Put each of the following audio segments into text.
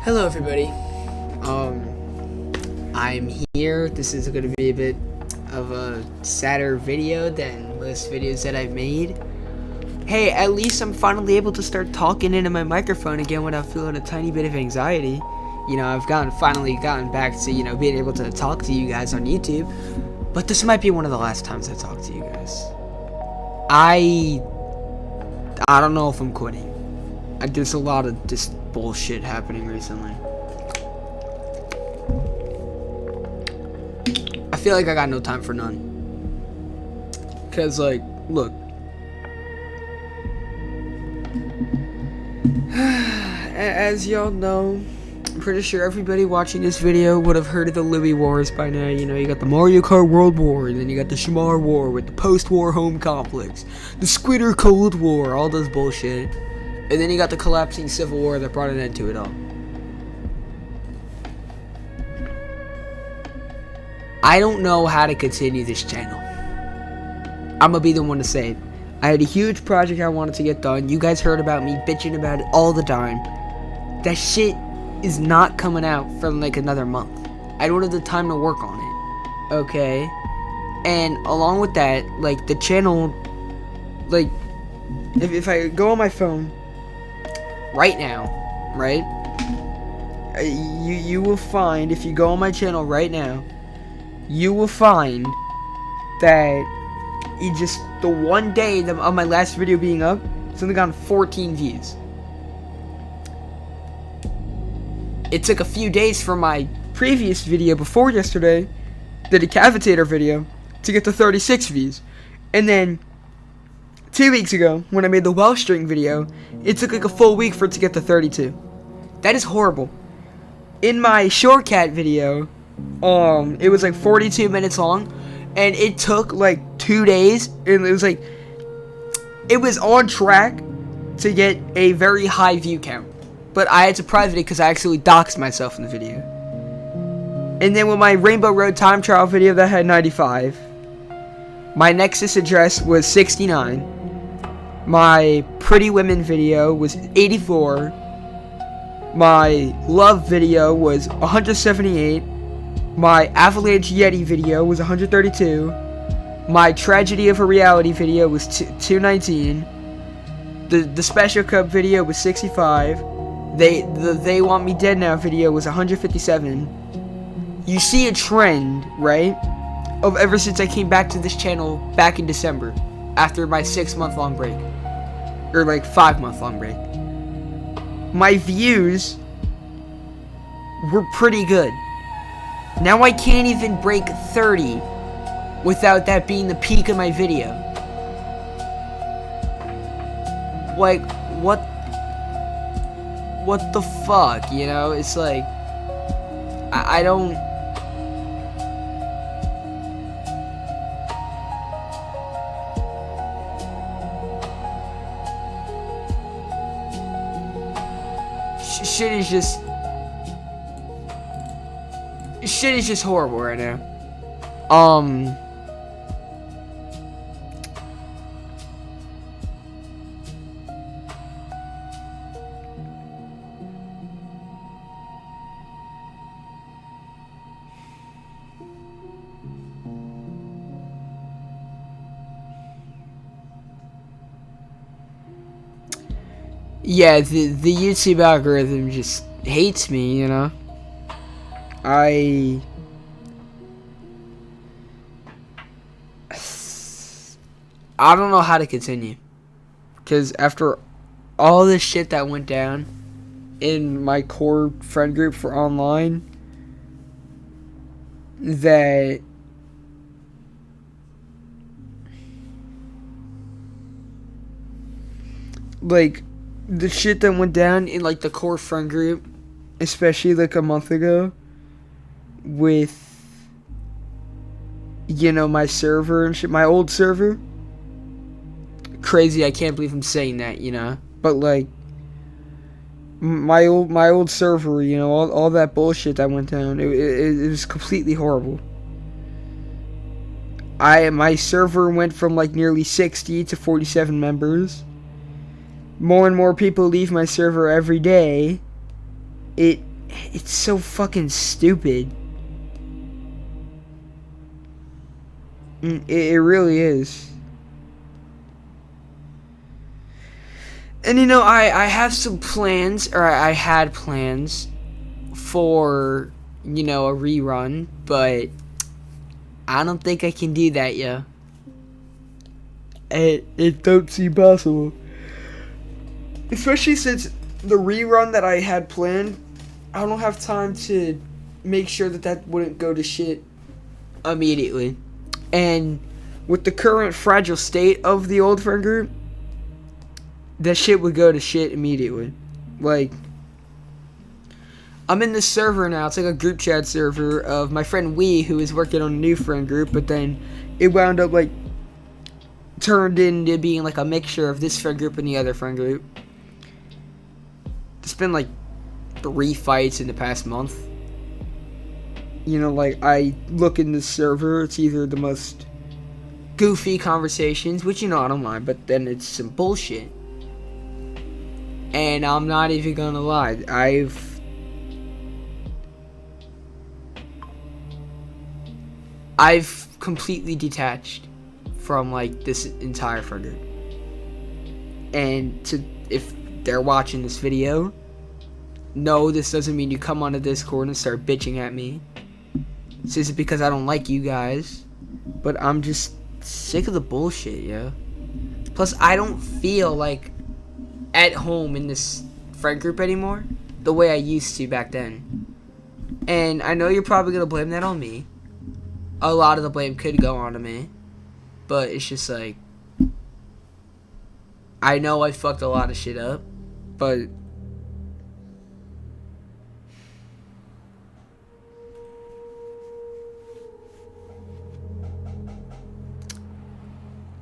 Hello everybody. I'm here. This is going to be a bit of a sadder video than most videos that I've made. Hey, at least I'm finally able to start talking into my microphone again without feeling a tiny bit of anxiety. You know, I've finally gotten back to, being able to talk to you guys on YouTube. But this might be one of the last times I talk to you guys. I don't know if I'm quitting. There's a lot of just bullshit happening recently. I feel like I got no time for none. Cause like, look. As y'all know, I'm pretty sure everybody watching this video would have heard of the Louis Wars by now. You know, you got the Mario Kart World War, and then you got the Shamar War with the post-war home conflicts, the Squitter Cold War, all this bullshit. And then you got the collapsing Civil War that brought an end to it all. I don't know how to continue this channel. I'm gonna be the one to say it. I had a huge project I wanted to get done. You guys heard about me bitching about it all the time. That shit is not coming out for like another month. I don't have the time to work on it. Okay? And along with that, like the channel, like if I go on my phone right now, right? You will find, if you go on my channel right now, you will find that the one day of my last video being up, it's only gotten 14 views. It took a few days from my previous video before yesterday, the Decapitator video, to get to 36 views. And then 2 weeks ago, when I made the Welsh String video, it took like a full week for it to get to 32. That is horrible. In my Shortcat video, it was like 42 minutes long, and it took like 2 days, and it was on track to get a very high view count. But I had to private it because I actually doxed myself in the video. And then with my Rainbow Road time trial video, that had 95. My Nexus address was 69. My Pretty Women video was 84. My Love video was 178. My Avalanche Yeti video was 132. My Tragedy of a Reality video was 219. The Special Cup video was 65. They Want Me Dead Now video was 157. You see a trend, right? Of ever since I came back to this channel back in December, after my 6-month-long break, or like 5-month-long break. My views were pretty good. Now I can't even break 30 without that being the peak of my video. Like, what the fuck, you know? It's like, I don't... Shit is just horrible right now. Yeah, the YouTube algorithm just hates me, you know? I don't know how to continue. Because after all this shit that went down in my core friend group for online, that like the shit that went down in like the core friend group, especially like a month ago, with, you know, my server and shit, my old server. Crazy, I can't believe I'm saying that, you know, but like my old server, you know, all that bullshit that went down, it was completely horrible. My server went from like nearly 60 to 47 members. More and more people leave my server every day. It's so fucking stupid. It really is. And you know, I have some plans, or I had plans for, you know, a rerun, but I don't think I can do that, yeah. It don't seem possible. Especially since the rerun that I had planned, I don't have time to make sure that that wouldn't go to shit immediately. And with the current fragile state of the old friend group, that shit would go to shit immediately. Like, I'm in this server now. It's like a group chat server of my friend Wee, who is working on a new friend group, but then it wound up like turned into being like a mixture of this friend group and the other friend group. There's been like 3 fights in the past month. You know, like, I look in this server, it's either the most goofy conversations, which, you know, I don't mind, but then it's some bullshit. And I'm not even gonna lie, I've completely detached from, like, this entire friend group. And if they're watching this video, no, this doesn't mean you come onto Discord and start bitching at me. This isn't because I don't like you guys, but I'm just sick of the bullshit, yo. Plus, I don't feel like at home in this friend group anymore the way I used to back then. And I know you're probably gonna blame that on me. A lot of the blame could go on to me, but it's just like, I know I fucked a lot of shit up, but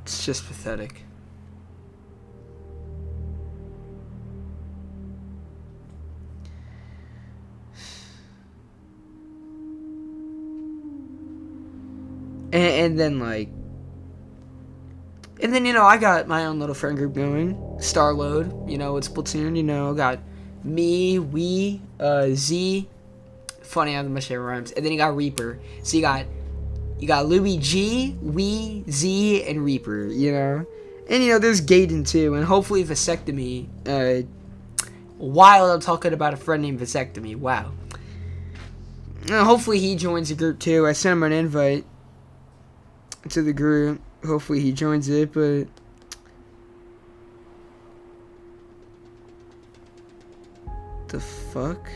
it's just pathetic. And then, like, and then, you know, I got my own little friend group going. Starload, you know, it's Splatoon, you know, got me, we, Z. Funny how much it rhymes. And then you got Reaper. So you got Louis G, we, Z, and Reaper, you know. And, you know, there's Gaiden too, and hopefully Vasectomy. While I'm talking about a friend named Vasectomy, wow. Hopefully he joins the group too. I sent him an invite to the group. Hopefully he joins it, but the fuck?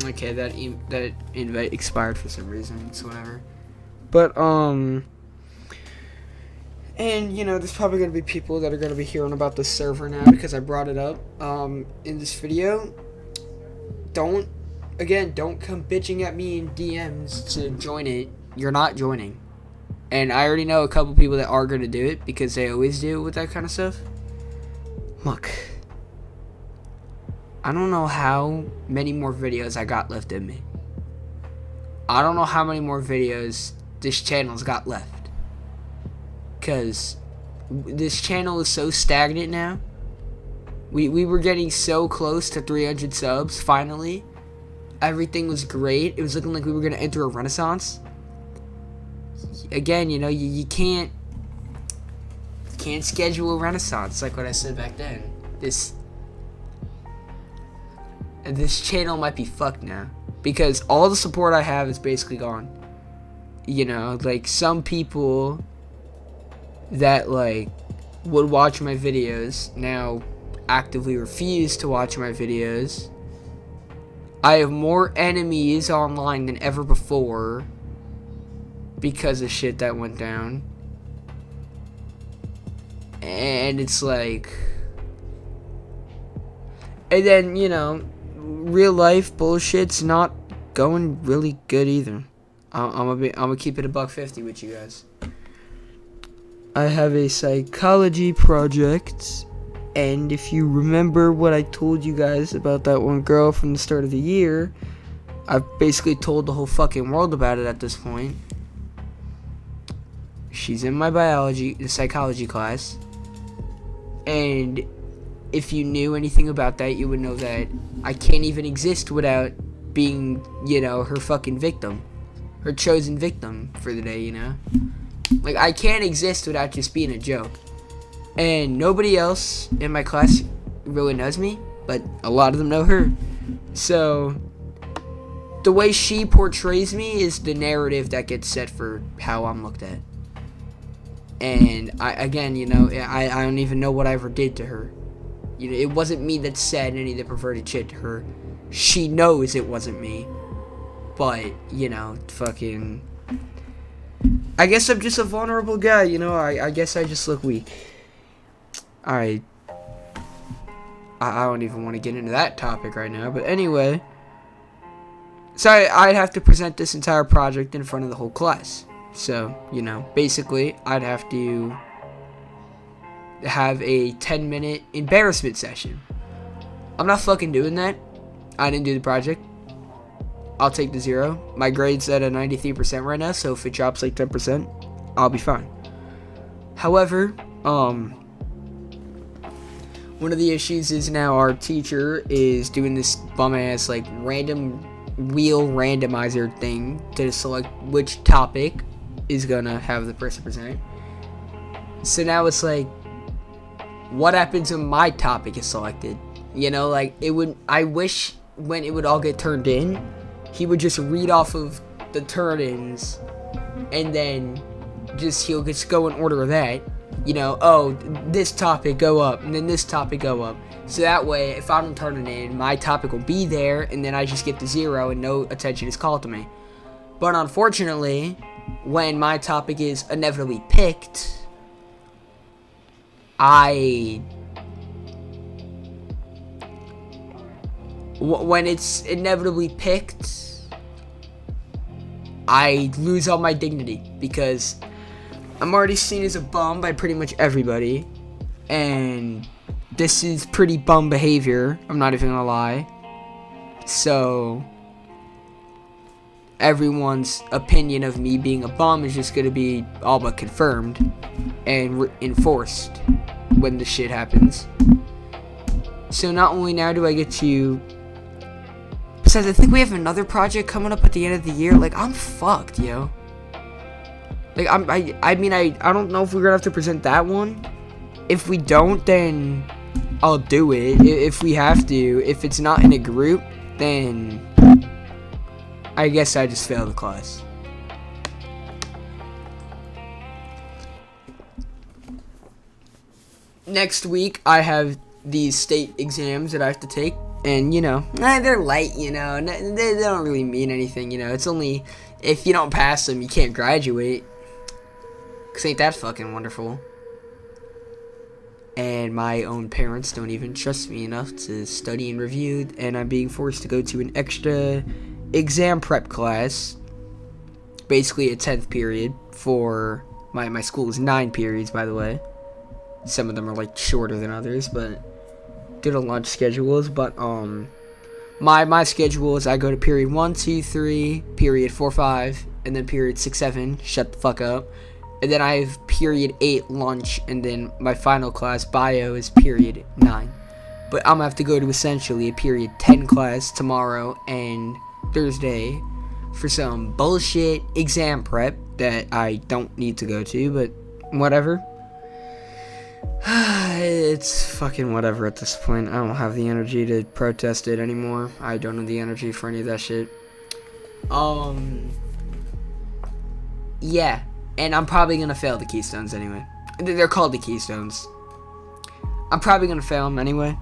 Okay, that invite expired for some reason, so whatever. But, and, you know, there's probably going to be people that are going to be hearing about this server now because I brought it up, in this video. Don't come bitching at me in DMs to join it. You're not joining. And I already know a couple people that are going to do it because they always do with that kind of stuff. Look, I don't know how many more videos I got left in me. I don't know how many more videos this channel's got left. Because this channel is so stagnant now. We were getting so close to 300 subs, finally. Everything was great. It was looking like we were going to enter a renaissance. Again, you know, you can't schedule a renaissance, like what I said back then. This channel might be fucked now because all the support I have is basically gone. You know, like, some people that, like, would watch my videos now actively refuse to watch my videos. I have more enemies online than ever before because of shit that went down. And it's like, and then, you know, real life bullshit's not going really good either. I'm gonna keep it $150 with you guys. I have a psychology project, And if you remember what I told you guys about that one girl from the start of the year, I've basically told the whole fucking world about it at this point. She's in my psychology class. And if you knew anything about that, you would know that I can't even exist without being, her fucking victim. Her chosen victim for the day, Like, I can't exist without just being a joke. And nobody else in my class really knows me, but a lot of them know her. So, the way she portrays me is the narrative that gets set for how I'm looked at. And, I don't even know what I ever did to her. It wasn't me that said any of the perverted shit to her. She knows it wasn't me. But, fucking... I guess I'm just a vulnerable guy, I guess I just look weak. I don't even want to get into that topic right now, but anyway. So I'd have to present this entire project in front of the whole class. So, basically, I'd have to have a 10-minute embarrassment session. I'm not fucking doing that. I didn't do the project. I'll take the 0. My grade's at a 93% right now, so if it drops like 10%, I'll be fine. However, one of the issues is now our teacher is doing this bum-ass, random wheel randomizer thing to select which topic is gonna have the person present. So now it's what happens when my topic is selected? I wish when it would all get turned in, he would just read off of the turn-ins, and then he'll just go in order of that. This topic go up, and then this topic go up. So that way, if I don't turn it in, my topic will be there, and then I just get the 0, and no attention is called to me. But unfortunately, when my topic is inevitably picked, when it's inevitably picked, I lose all my dignity, because I'm already seen as a bum by pretty much everybody, and this is pretty bum behavior, I'm not even gonna lie. So everyone's opinion of me being a bum is just gonna be all but confirmed and enforced when the shit happens. So not only now do I get to... Besides, I think we have another project coming up at the end of the year. I'm fucked, yo. I don't know if we're gonna have to present that one. If we don't, then I'll do it. If we have to. If it's not in a group, then I guess I just failed the class. Next week, I have these state exams that I have to take. And, they're light, they don't really mean anything, It's only, if you don't pass them, you can't graduate. 'Cause ain't that fucking wonderful. And my own parents don't even trust me enough to study and review, and I'm being forced to go to an extra exam prep class. Basically a 10th period for my school is 9 periods, by the way. Some of them are shorter than others, but due to lunch schedules. But my schedule is I go to period 1, 2, 3, period 4, 5, and then period 6, 7. Shut the fuck up. And then I have period 8 lunch, and then my final class, bio, is period 9. But I'm gonna have to go to essentially a period 10 class tomorrow and Thursday for some bullshit exam prep that I don't need to go to, but whatever. It's fucking whatever at this point. I don't have the energy to protest it anymore. I don't have the energy for any of that shit. Yeah. And I'm probably gonna fail the Keystones anyway. They're called the Keystones. I'm probably gonna fail them anyway.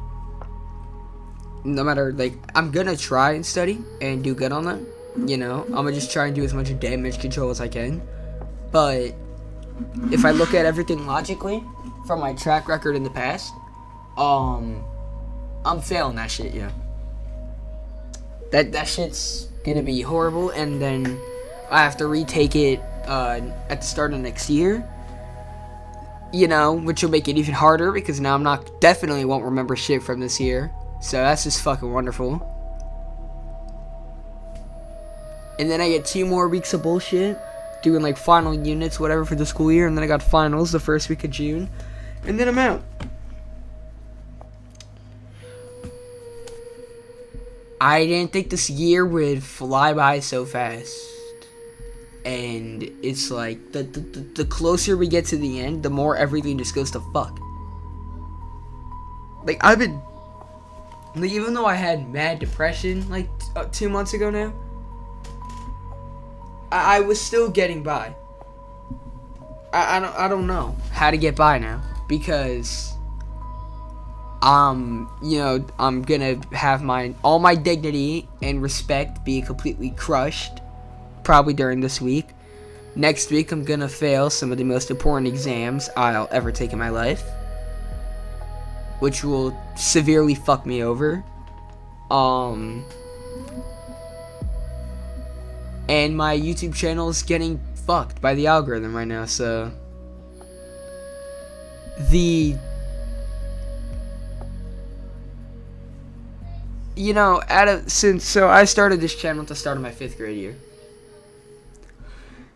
No matter, I'm gonna try and study and do good on them. I'm gonna just try and do as much damage control as I can. But if I look at everything logically from my track record in the past, I'm failing that shit, yeah. That shit's gonna be horrible, and then I have to retake it at the start of next year. you know, which will make it even harder because now I'm not, definitely won't remember shit from this year. So that's just fucking wonderful. And then I get 2 more weeks of bullshit, doing like final units, whatever, for the school year. And then I got finals the first week of June. And then I'm out. I didn't think this year would fly by so fast. And it's like, the closer we get to the end, the more everything just goes to fuck. Like, I've been, like, even though I had mad depression, like, 2 months ago now, I was still getting by. I don't know how to get by now, because, you know, I'm gonna have all my dignity and respect be completely crushed, probably during this week. Next week, I'm gonna fail some of the most important exams I'll ever take in my life, which will severely fuck me over. And my YouTube channel is getting fucked by the algorithm right now, so you know, so I started this channel at the start of my 5th grade year.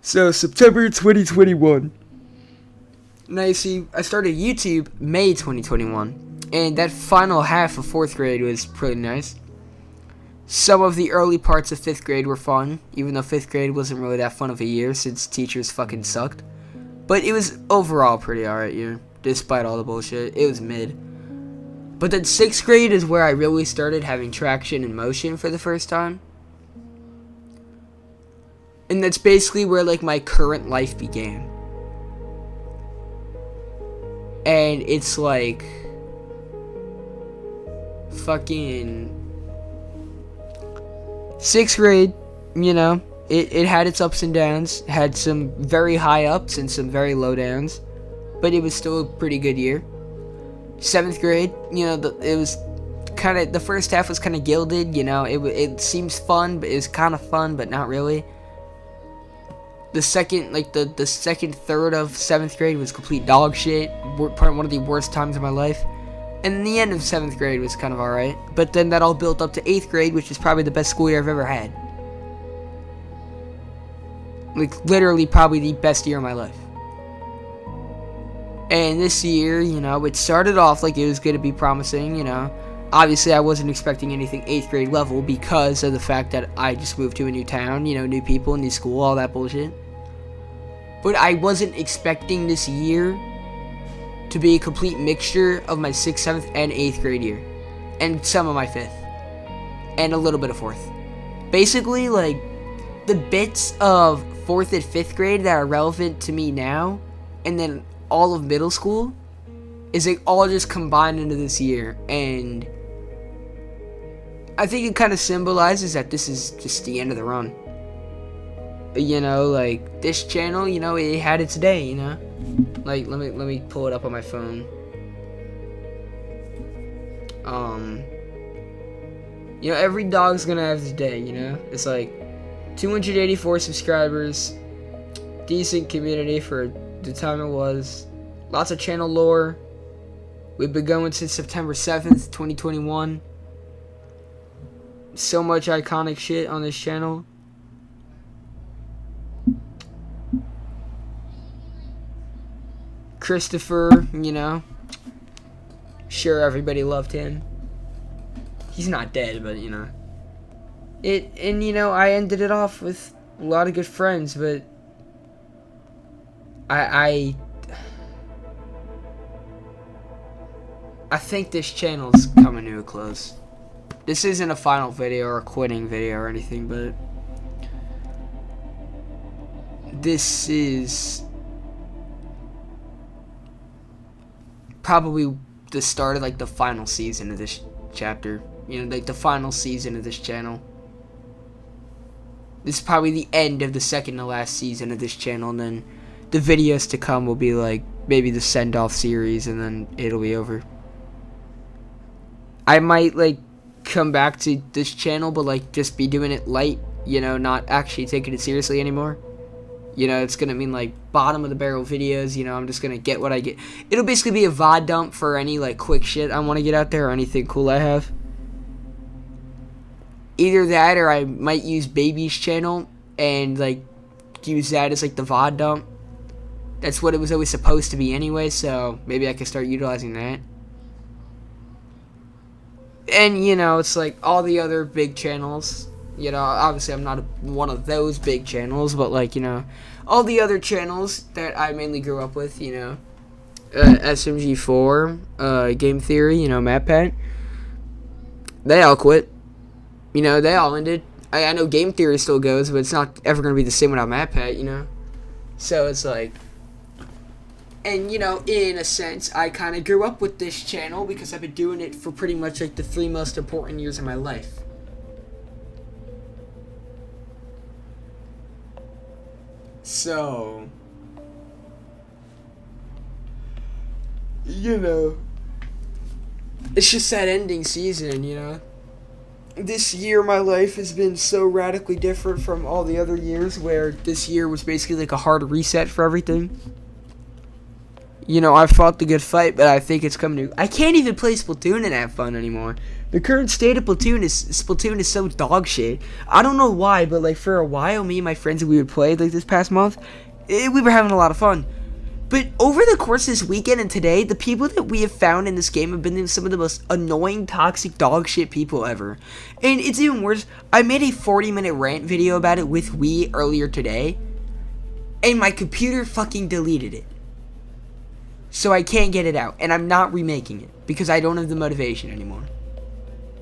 So September 2021. Now you see, I started YouTube May 2021, and that final half of 4th grade was pretty nice. Some of the early parts of 5th grade were fun, even though 5th grade wasn't really that fun of a year since teachers fucking sucked. But it was overall pretty alright year, despite all the bullshit. It was mid. But then 6th grade is where I really started having traction and motion for the first time. And that's basically where, like, my current life began. And it's like, fucking 6th grade, you know, it had its ups and downs, had some very high ups and some very low downs, but it was still a pretty good year. 7th grade, you know, it was kind of, the first half was kind of gilded, you know, it seems fun, but it was kind of fun, but not really. The second, like, the second third of 7th grade was complete dog shit, one of the worst times of my life. And the end of 7th grade was kind of alright. But then that all built up to 8th grade, which is probably the best school year I've ever had. Like, literally probably the best year of my life. And this year, you know, it started off like it was going to be promising, you know. Obviously, I wasn't expecting anything 8th grade level because of the fact that I just moved to a new town, you know, new people, new school, all that bullshit. But I wasn't expecting this year to be a complete mixture of my 6th, 7th, and 8th grade year. And some of my 5th. And a little bit of 4th. Basically, like, the bits of 4th and 5th grade that are relevant to me now, and then all of middle school, is like all just combined into this year. And I think it kind of symbolizes that this is just the end of the run. You know, like, this channel, you know, it had its day, you know. Like, let me pull it up on my phone. You know, every dog's gonna have his day, you know. It's like 284 subscribers, decent community for the time it was, lots of channel lore. We've been going since September 7th, 2021. So much iconic shit on this channel. Christopher, you know, sure, everybody loved him. He's not dead, but, you know. And, you know, I ended it off with a lot of good friends, but I think this channel's coming to a close. This isn't a final video or a quitting video or anything, but this is probably the start of, like, the final season of this chapter. You know, like, the final season of this channel. This is probably the end of the second to last season of this channel, and then the videos to come will be, like, maybe the send-off series, and then it'll be over. I might, like, come back to this channel, but, like, just be doing it light, you know, not actually taking it seriously anymore. You know, it's gonna mean like bottom of the barrel videos. You know, I'm just gonna get what I get. It'll basically be a VOD dump for any like quick shit I want to get out there or anything cool I have. Either that or I might use Baby's channel and like use that as like the VOD dump. That's what it was always supposed to be anyway, so maybe I can start utilizing that. And, you know, it's like all the other big channels. You know, obviously I'm not one of those big channels, but like, you know, all the other channels that I mainly grew up with, you know. SMG4, Game Theory, you know, MatPat. They all quit. You know, they all ended. I know Game Theory still goes, but it's not ever going to be the same without MatPat, you know. So it's like... And, you know, in a sense, I kind of grew up with this channel because I've been doing it for pretty much, like, the 3 most important years of my life. So... You know... It's just that ending season, you know? This year, my life has been so radically different from all the other years, where this year was basically like a hard reset for everything. You know, I fought the good fight, but I think it's coming to... I can't even play Splatoon and have fun anymore. The current state of Splatoon is so dog shit. I don't know why, but like for a while, me and my friends that we would play like this past month, we were having a lot of fun. But over the course of this weekend and today, the people that we have found in this game have been some of the most annoying, toxic, dog shit people ever. And it's even worse. I made a 40-minute rant video about it with Wii earlier today, and my computer fucking deleted it. So I can't get it out, and I'm not remaking it because I don't have the motivation anymore.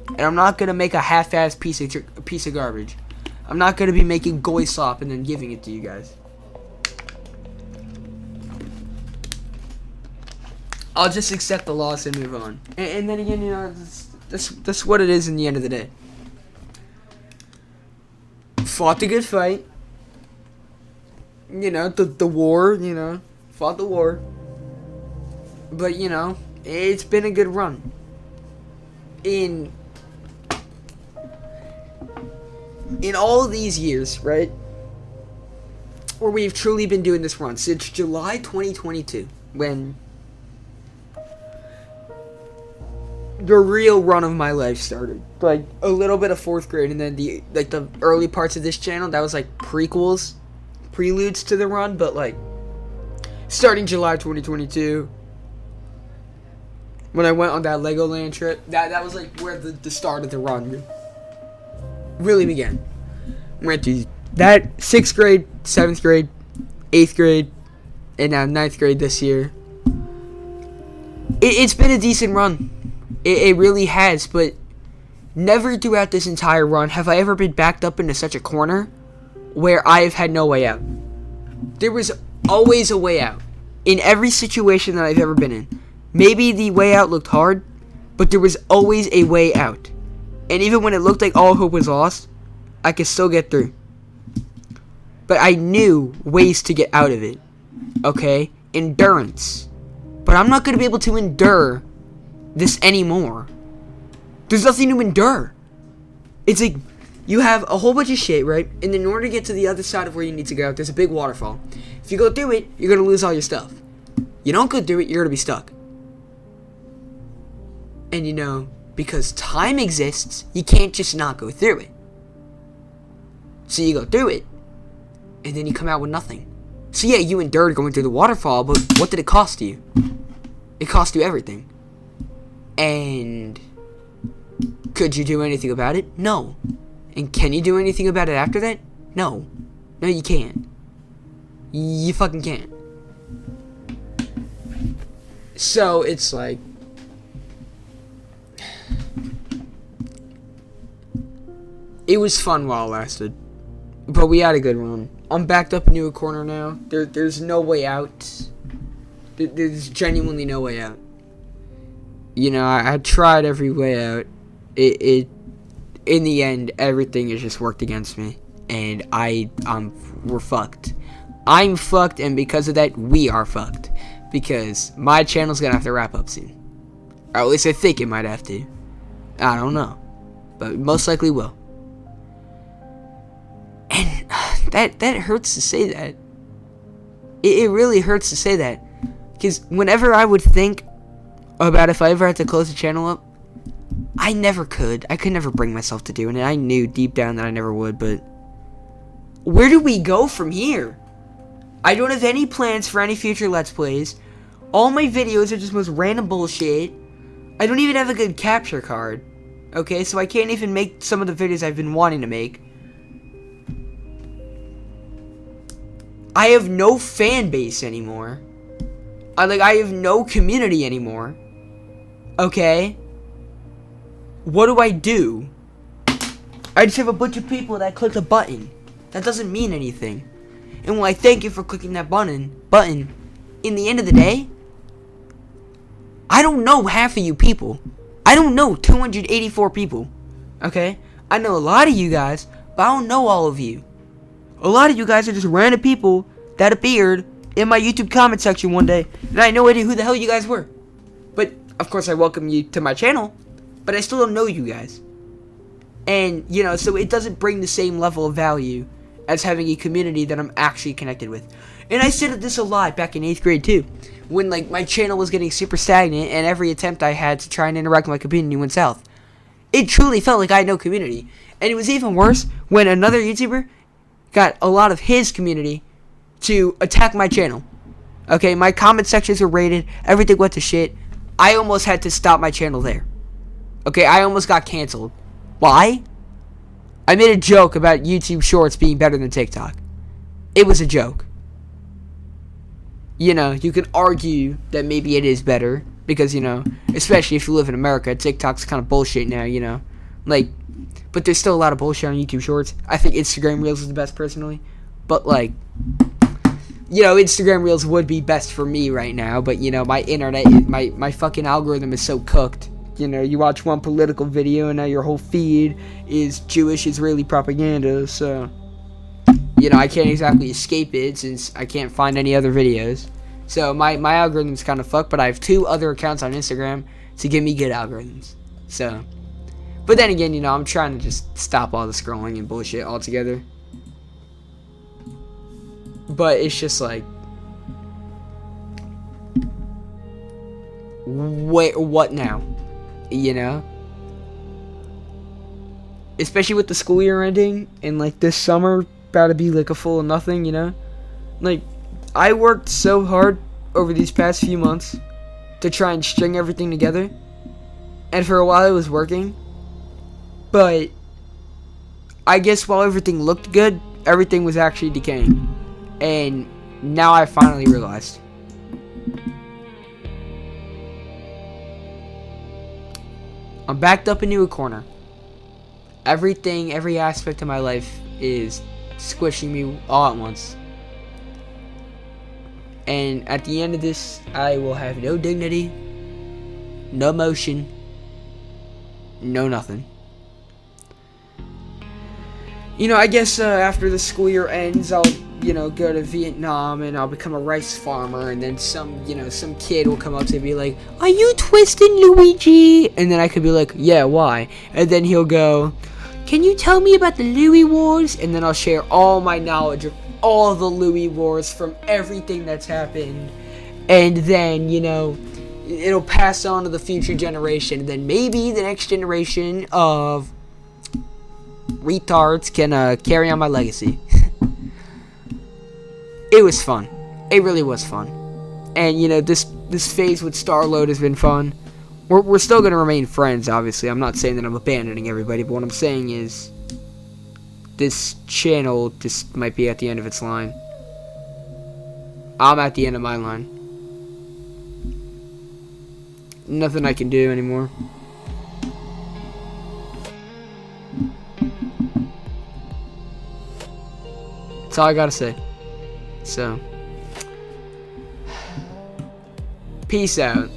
And I'm not gonna make a half-assed piece of garbage. I'm not gonna be making goy slop and then giving it to you guys. I'll just accept the loss and move on. And then again, you know, that's what it is in the end of the day. Fought the good fight. You know, the war, you know, fought the war. But, you know, it's been a good run. In all of these years, right, where we've truly been doing this run, since July 2022, when the real run of my life started. Like, a little bit of 4th grade, and then the early parts of this channel, that was like preludes to the run, but like, starting July 2022, when I went on that Legoland trip, that was like where the start of the run really began. Went through that 6th grade, 7th grade, 8th grade, and now 9th grade this year. It's been a decent run. It really has, but never throughout this entire run have I ever been backed up into such a corner where I have had no way out. There was always a way out in every situation that I've ever been in. Maybe the way out looked hard, but there was always a way out. And even when it looked like all hope was lost, I could still get through. But I knew ways to get out of it. Okay? Endurance. But I'm not going to be able to endure this anymore. There's nothing to endure. It's like, you have a whole bunch of shit, right? And in order to get to the other side of where you need to go, there's a big waterfall. If you go through it, you're going to lose all your stuff. You don't go through it, you're going to be stuck. And you know, because time exists, you can't just not go through it. So you go through it, and then you come out with nothing. So yeah, you endured going through the waterfall, but what did it cost you? It cost you everything. And could you do anything about it? No. And can you do anything about it after that? No. No, you can't. You fucking can't. So it's like, it was fun while it lasted, but we had a good run. I'm backed up into a corner now. There's no way out. There's genuinely no way out. You know, I tried every way out. In the end, everything has just worked against me, and we're fucked. I'm fucked, and because of that, we are fucked. Because my channel's gonna have to wrap up soon. Or at least I think it might have to. I don't know. But most likely will. And that hurts to say that. It really hurts to say that. Because whenever I would think about if I ever had to close the channel up, I never could. I could never bring myself to doing it. I knew deep down that I never would, but where do we go from here? I don't have any plans for any future Let's Plays. All my videos are just most random bullshit. I don't even have a good capture card. Okay, so I can't even make some of the videos I've been wanting to make. I have no fan base anymore. I have no community anymore. Okay? What do? I just have a bunch of people that clicked a button. That doesn't mean anything. And while I thank you for clicking that button, in the end of the day, I don't know half of you people. I don't know 284 people. Okay? I know a lot of you guys, but I don't know all of you. A lot of you guys are just random people that appeared in my YouTube comment section one day, and I had no idea who the hell you guys were. But, of course, I welcome you to my channel, but I still don't know you guys. And, you know, so it doesn't bring the same level of value as having a community that I'm actually connected with. And I said this a lot back in 8th grade, too, when, like, my channel was getting super stagnant, and every attempt I had to try and interact with my community went south. It truly felt like I had no community. And it was even worse when another YouTuber got a lot of his community to attack my channel. Okay, my comment sections were raided, everything went to shit. I almost had to stop my channel there. Okay, I almost got canceled. Why? I made a joke about YouTube Shorts being better than TikTok. It was a joke. You know, you can argue that maybe it is better, because, you know, especially if you live in America, TikTok's kind of bullshit now, you know. Like, but there's still a lot of bullshit on YouTube Shorts. I think Instagram Reels is the best, personally. But, like, you know, Instagram Reels would be best for me right now, but, you know, my internet, my fucking algorithm is so cooked. You know, you watch one political video, and now your whole feed is Jewish Israeli propaganda, so, you know, I can't exactly escape it, since I can't find any other videos. So, my algorithm's kind of fucked, but I have 2 other accounts on Instagram to give me good algorithms. So, but then again, you know, I'm trying to just stop all the scrolling and bullshit altogether. But it's just like, wait, what now? You know? Especially with the school year ending, and like this summer about to be like a full of nothing, you know? Like, I worked so hard over these past few months to try and string everything together, and for a while it was working, but I guess while everything looked good, everything was actually decaying. And now I finally realized. I'm backed up into a corner. Everything, every aspect of my life is squishing me all at once. And at the end of this, I will have no dignity, no emotion, no nothing. You know, I guess after the school year ends, I'll, you know, go to Vietnam and I'll become a rice farmer, and then some kid will come up to me and be like, "Are you twisting Luigi?" And then I could be like, "Yeah, why?" And then he'll go, "Can you tell me about the Louis Wars?" And then I'll share all my knowledge of all the Louis Wars from everything that's happened. And then, you know, it'll pass on to the future generation. And then maybe the next generation of retards can carry on my legacy. It was fun. It really was fun. And, you know, this phase with Starload has been fun. We're still going to remain friends, obviously. I'm not saying that I'm abandoning everybody, but what I'm saying is this channel just might be at the end of its line. I'm at the end of my line. Nothing I can do anymore. That's all I gotta say. So, peace out.